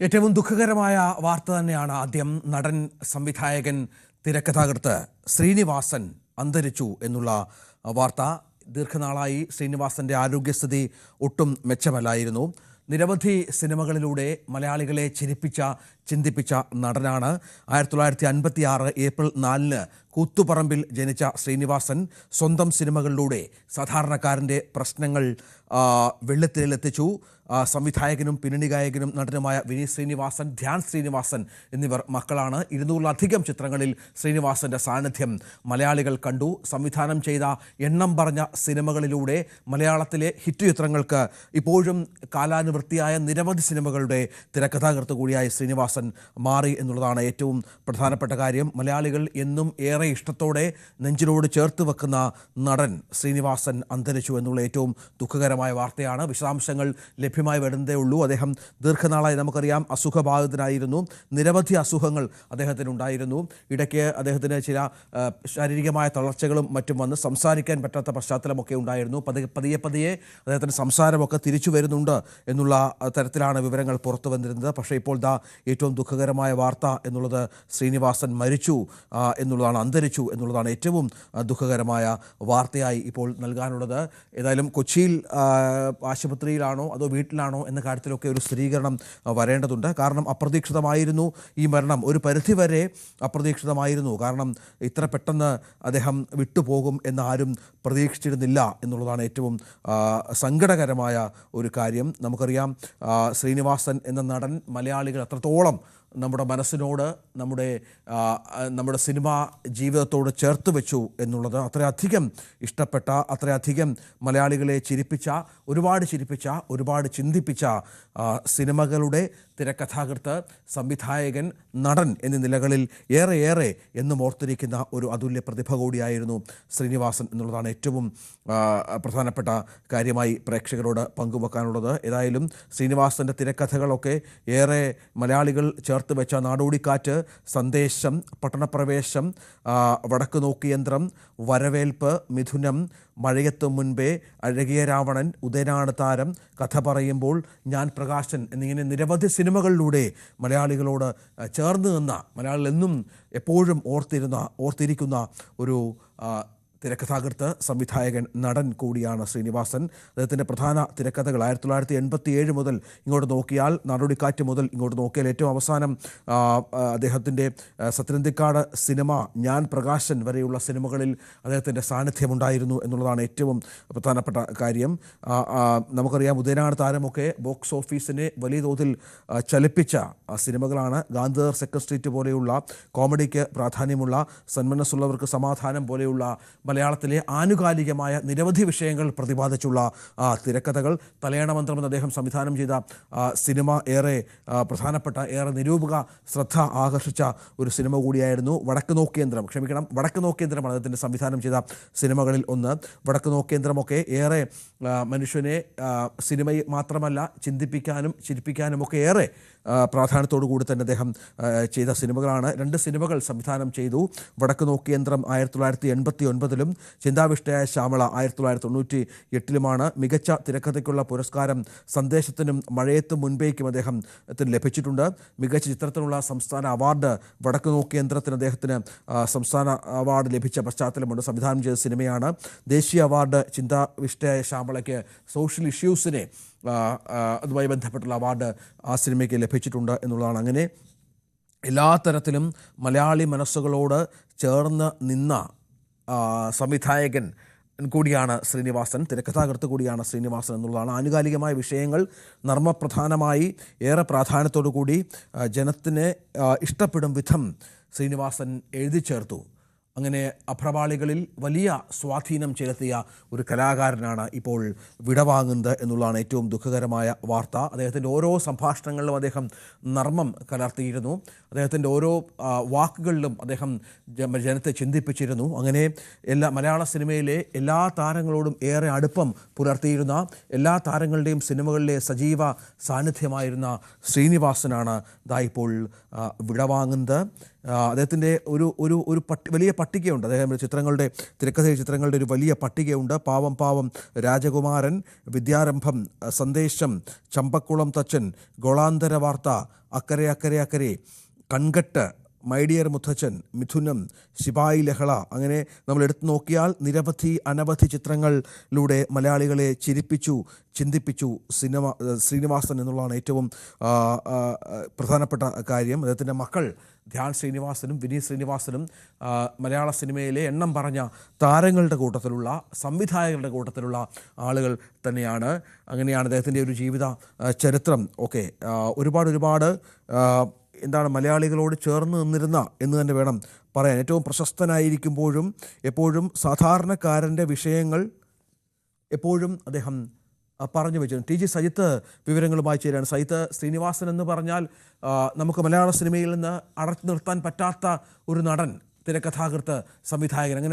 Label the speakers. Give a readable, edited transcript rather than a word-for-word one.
Speaker 1: ഏറ്റവും ദുഃഖകരമായ വാർത്ത തന്നെയാണ് ആദ്യം. നടൻ, സംവിധായകൻ, തിരക്കഥാകൃത്ത് ശ്രീനിവാസൻ അന്തരിച്ചു എന്നുള്ള വാർത്ത. ദീർഘനാളായി ശ്രീനിവാസന്റെ ആരോഗ്യസ്ഥിതി ഒട്ടും മെച്ചമല്ലായിരുന്നു. നിരവധി സിനിമകളിലൂടെ മലയാളികളെ ചിരിപ്പിച്ച, ചിന്തിപ്പിച്ച നടനാണ്. 1956 ഏപ്രിൽ 4 കൂത്തുപറമ്പിൽ ജനിച്ച ശ്രീനിവാസൻ സ്വന്തം സിനിമകളിലൂടെ സാധാരണക്കാരൻ്റെ പ്രശ്നങ്ങൾ വെള്ളത്തിലെത്തിച്ചു. സംവിധായകനും പിന്നണി ഗായകനും നടനുമായ വിനീത് ശ്രീനിവാസൻ, ധ്യാൻ ശ്രീനിവാസൻ എന്നിവർ മക്കളാണ്. 200-ലധികം ചിത്രങ്ങളിൽ ശ്രീനിവാസൻ്റെ സാന്നിധ്യം മലയാളികൾ കണ്ടു. സംവിധാനം ചെയ്ത എണ്ണം പറഞ്ഞ സിനിമകളിലൂടെ മലയാളത്തിലെ ഹിറ്റ് ചിത്രങ്ങൾക്ക് ഇപ്പോഴും കാലാനുവൃത്തിയായ നിരവധി സിനിമകളുടെ തിരക്കഥാകൃത്ത് കൂടിയായി ശ്രീനിവാസൻ മാറി എന്നുള്ളതാണ് ഏറ്റവും പ്രധാനപ്പെട്ട കാര്യം. മലയാളികൾ എന്നും ഏറെ ഇഷ്ടത്തോടെ നെഞ്ചിനോട് ചേർത്ത് വെക്കുന്ന നടൻ ശ്രീനിവാസൻ അന്തരിച്ചു എന്നുള്ള ഏറ്റവും ദുഃഖകരമായ വാർത്തയാണ്. വിശദാംശങ്ങൾ ലഭ്യമായി വരുന്നതേ ഉള്ളൂ. അദ്ദേഹം ദീർഘനാളായി നമുക്കറിയാം അസുഖബാധിതനായിരുന്നു. നിരവധി അസുഖങ്ങൾ അദ്ദേഹത്തിനുണ്ടായിരുന്നു. ഇടയ്ക്ക് അദ്ദേഹത്തിന് ചില ശാരീരികമായ തളർച്ചകളും മറ്റും വന്ന് സംസാരിക്കാൻ പറ്റാത്ത പശ്ചാത്തലമൊക്കെ ഉണ്ടായിരുന്നു. പതിയെ അദ്ദേഹത്തിൻ്റെ സംസാരമൊക്കെ തിരിച്ചു വരുന്നുണ്ട് എന്നുള്ള തരത്തിലാണ് വിവരങ്ങൾ പുറത്തു വന്നിരുന്നത്. പക്ഷേ ഇപ്പോൾ ഏറ്റവും ദുഃഖകരമായ വാർത്ത എന്നുള്ളത് ശ്രീനിവാസൻ മരിച്ചു എന്നുള്ളതാണ്, അന്തരിച്ചു എന്നുള്ളതാണ് ഏറ്റവും ദുഃഖകരമായ വാർത്തയായി ഇപ്പോൾ നൽകാനുള്ളത്. ഏതായാലും കൊച്ചിയിൽ ആശുപത്രിയിലാണോ അതോ വീട്ടിലാണോ എന്ന കാര്യത്തിലൊക്കെ ഒരു സ്ഥിരീകരണം വരേണ്ടതുണ്ട്. കാരണം അപ്രതീക്ഷിതമായിരുന്നു ഈ മരണം, ഒരു പരിധിവരെ അപ്രതീക്ഷിതമായിരുന്നു. കാരണം ഇത്ര പെട്ടെന്ന് അദ്ദേഹം വിട്ടുപോകും എന്ന് ആരും പ്രതീക്ഷിച്ചിരുന്നില്ല എന്നുള്ളതാണ് ഏറ്റവും സങ്കടകരമായ ഒരു കാര്യം. നമുക്കറിയാം ശ്രീനിവാസൻ എന്ന നടൻ മലയാളികൾ അത്രത്തോളം നമ്മുടെ മനസ്സിനോട്, നമ്മുടെ സിനിമാ ജീവിതത്തോട് ചേർത്ത് വെച്ചു എന്നുള്ളത്. അത്രയധികം ഇഷ്ടപ്പെട്ട, അത്രയധികം മലയാളികളെ ഒരുപാട് ചിന്തിപ്പിച്ച സിനിമകളുടെ തിരക്കഥാകൃത്ത്, സംവിധായകൻ, നടൻ എന്നീ നിലകളിൽ ഏറെ എന്നും ഓർത്തിരിക്കുന്ന ഒരു അതുല്യ പ്രതിഭ കൂടിയായിരുന്നു ശ്രീനിവാസൻ എന്നുള്ളതാണ് ഏറ്റവും പ്രധാനപ്പെട്ട കാര്യമായി പ്രേക്ഷകരോട് പങ്കുവെക്കാനുള്ളത്. ഏതായാലും ശ്രീനിവാസൻ്റെ തിരക്കഥകളൊക്കെ ഏറെ മലയാളികൾ ചേർത്ത് വെച്ച നാടോടിക്കാറ്റ്, സന്ദേശം, പട്ടണപ്രവേശം, വടക്ക് നോക്കിയന്ത്രം, വരവേൽപ്പ്, മിഥുനം, മഴയത്തും മുൻപേ, അഴകിയ രാവണൻ, ഉദയനാണ് താരം, കഥ പറയുമ്പോൾ, ഞാൻ പ്രകാശൻ എന്നിങ്ങനെ നിരവധി സിനിമകളിലൂടെ മലയാളികളോട് ചേർന്ന് നിന്ന, മലയാളികൾ എന്നും എപ്പോഴും ഓർത്തിരിക്കുന്ന ഒരു തിരക്കഥാകൃത്ത്, സംവിധായകൻ, നടൻ കൂടിയാണ് ശ്രീനിവാസൻ. അദ്ദേഹത്തിൻ്റെ പ്രധാന തിരക്കഥകൾ 1987 മുതൽ ഇങ്ങോട്ട് നോക്കിയാൽ, നാടോടിക്കാറ്റ് മുതൽ ഇങ്ങോട്ട് നോക്കിയാൽ, ഏറ്റവും അവസാനം അദ്ദേഹത്തിൻ്റെ സത്യനന്ദിക്കാട് സിനിമ, ഞാൻ പ്രകാശൻ വരെയുള്ള സിനിമകളിൽ അദ്ദേഹത്തിൻ്റെ സാന്നിധ്യമുണ്ടായിരുന്നു എന്നുള്ളതാണ് ഏറ്റവും പ്രധാനപ്പെട്ട കാര്യം. നമുക്കറിയാം ഉദയനാണ് താരമൊക്കെ ബോക്സ് ഓഫീസിനെ വലിയ തോതിൽ ചലിപ്പിച്ച സിനിമകളാണ്. ഗാന്ധിനഗർ സെക്കൻഡ് സ്ട്രീറ്റ് പോലെയുള്ള കോമഡിക്ക് പ്രാധാന്യമുള്ള, സന്മനസ്സുള്ളവർക്ക് സമാധാനം പോലെയുള്ള മലയാളത്തിലെ ആനുകാലികമായ നിരവധി വിഷയങ്ങൾ പ്രതിപാദിച്ചുള്ള തിരക്കഥകൾ. തലയണമന്ത്രം എന്ന് അദ്ദേഹം സംവിധാനം ചെയ്ത സിനിമ ഏറെ പ്രധാനപ്പെട്ട, ഏറെ നിരൂപക ശ്രദ്ധ ആകർഷിച്ച ഒരു സിനിമ കൂടിയായിരുന്നു. വടക്ക് നോക്കിയന്ത്രമാണ് അദ്ദേഹത്തിൻ്റെ സംവിധാനം ചെയ്ത സിനിമകളിൽ ഒന്ന്. വടക്ക് നോക്കിയന്ത്രമൊക്കെ ഏറെ മനുഷ്യനെ സിനിമയിൽ മാത്രമല്ല ചിന്തിപ്പിക്കാനും ചിരിപ്പിക്കാനുമൊക്കെ ഏറെ പ്രാധാന്യത്തോടു കൂടി തന്നെ അദ്ദേഹം ചെയ്ത സിനിമകളാണ്. 2 സിനിമകൾ സംവിധാനം ചെയ്തു. വടക്ക് നോക്കിയന്ത്രം 1989-ലും ചിന്താവിഷ്ടയായ ശ്യാമള 1998-ലുമാണ്. മികച്ച തിരക്കഥയ്ക്കുള്ള പുരസ്കാരം സന്ദേശത്തിനും മഴയത്തും മുൻപേക്കും അദ്ദേഹത്തിന് ലഭിച്ചിട്ടുണ്ട്. മികച്ച ചിത്രത്തിനുള്ള സംസ്ഥാന അവാർഡ് വടക്ക് നോക്കിയന്ത്രത്തിന് അദ്ദേഹത്തിന് സംസ്ഥാന അവാർഡ് ലഭിച്ച പശ്ചാത്തലമുണ്ട്. സംവിധാനം ചെയ്ത സിനിമയാണ്. ദേശീയ അവാർഡ് ചിന്താവിഷ്ടയായ ശ്യാമളയ്ക്ക് സോഷ്യൽ ഇഷ്യൂസിനെ അതുമായി ബന്ധപ്പെട്ടുള്ള അവാർഡ് ആ സിനിമയ്ക്ക് ലഭിച്ചിട്ടുണ്ട് എന്നുള്ളതാണ്. അങ്ങനെ എല്ലാ തരത്തിലും മലയാളി മനസ്സുകളോട് ചേർന്ന് നിന്ന സംവിധായകൻ കൂടിയാണ് ശ്രീനിവാസൻ, തിരക്കഥാകൃത്ത് കൂടിയാണ് ശ്രീനിവാസൻ എന്നുള്ളതാണ്. ആനുകാലികമായ വിഷയങ്ങൾ നർമ്മപ്രധാനമായി ഏറെ പ്രാധാന്യത്തോടു കൂടി ജനത്തിന് ഇഷ്ടപ്പെടും വിധം ശ്രീനിവാസൻ എഴുതി ചേർത്തു. അങ്ങനെ അഭ്രപാളികളിൽ വലിയ സ്വാധീനം ചെലുത്തിയ ഒരു കലാകാരനാണ് ഇപ്പോൾ വിടവാങ്ങുന്നത് എന്നുള്ളതാണ് ഏറ്റവും ദുഃഖകരമായ വാർത്ത. അദ്ദേഹത്തിൻ്റെ ഓരോ സംഭാഷണങ്ങളിലും അദ്ദേഹം നർമ്മം കലർത്തിയിരുന്നു. അദ്ദേഹത്തിൻ്റെ ഓരോ വാക്കുകളിലും അദ്ദേഹം ജനത്തെ ചിന്തിപ്പിച്ചിരുന്നു. അങ്ങനെ മലയാള സിനിമയിലെ എല്ലാ താരങ്ങളോടും ഏറെ അടുപ്പം പുലർത്തിയിരുന്ന, എല്ലാ താരങ്ങളുടെയും സിനിമകളിലെ സജീവ സാന്നിധ്യമായിരുന്ന ശ്രീനിവാസനാണ് ഇപ്പോൾ വിടവാങ്ങുന്നത്. അദ്ദേഹത്തിൻ്റെ ഒരു വലിയ പട്ടികയുണ്ട്. അദ്ദേഹം ചിത്രങ്ങളുടെ തിരക്കഥ ചിത്രങ്ങളുടെ ഒരു വലിയ പട്ടികയുണ്ട്. പാവം പാവം, രാജകുമാരൻ, വിദ്യാരംഭം, സന്ദേശം, ചമ്പക്കുളം തച്ചൻ, ഗോളാന്തര വാർത്ത, അക്കരെ അക്കരെ അക്കരെ, കൺകെട്ട്, മൈ ഡിയർ മുത്തച്ഛൻ, മിഥുനം, ശിപായി ലഹള, അങ്ങനെ നമ്മൾ എടുത്തു നോക്കിയാൽ അനവധി ചിത്രങ്ങളിലൂടെ മലയാളികളെ ചിരിപ്പിച്ചു, ചിന്തിപ്പിച്ചു ശ്രീനിവാസൻ എന്നുള്ളതാണ് ഏറ്റവും പ്രധാനപ്പെട്ട കാര്യം. അദ്ദേഹത്തിൻ്റെ മക്കൾ ധ്യാൻ ശ്രീനിവാസനും വിനീത് ശ്രീനിവാസനും മലയാള സിനിമയിലെ എണ്ണം പറഞ്ഞ താരങ്ങളുടെ കൂട്ടത്തിലുള്ള, സംവിധായകരുടെ കൂട്ടത്തിലുള്ള ആളുകൾ തന്നെയാണ്. അങ്ങനെയാണ് അദ്ദേഹത്തിൻ്റെ ഒരു ജീവിത ചരിത്രം ഒക്കെ ഒരുപാട് എന്താണ് മലയാളികളോട് ചേർന്ന് നിന്നിരുന്ന എന്ന് തന്നെ വേണം പറയാൻ. ഏറ്റവും പ്രശസ്തനായിരിക്കുമ്പോഴും എപ്പോഴും സാധാരണക്കാരൻ്റെ വിഷയങ്ങൾ എപ്പോഴും അദ്ദേഹം പറഞ്ഞു വെച്ചിരുന്നു. ടി ജി സജിത്ത് വിവരങ്ങളുമായി ചേരാണ്. സജിത്ത്, ശ്രീനിവാസൻ എന്ന് പറഞ്ഞാൽ നമുക്ക് മലയാള സിനിമയിൽ നിന്ന് അടച്ചു നിർത്താൻ പറ്റാത്ത ഒരു നടൻ, തിരക്കഥാകൃത്ത്, സംവിധായകൻ, അങ്ങനെ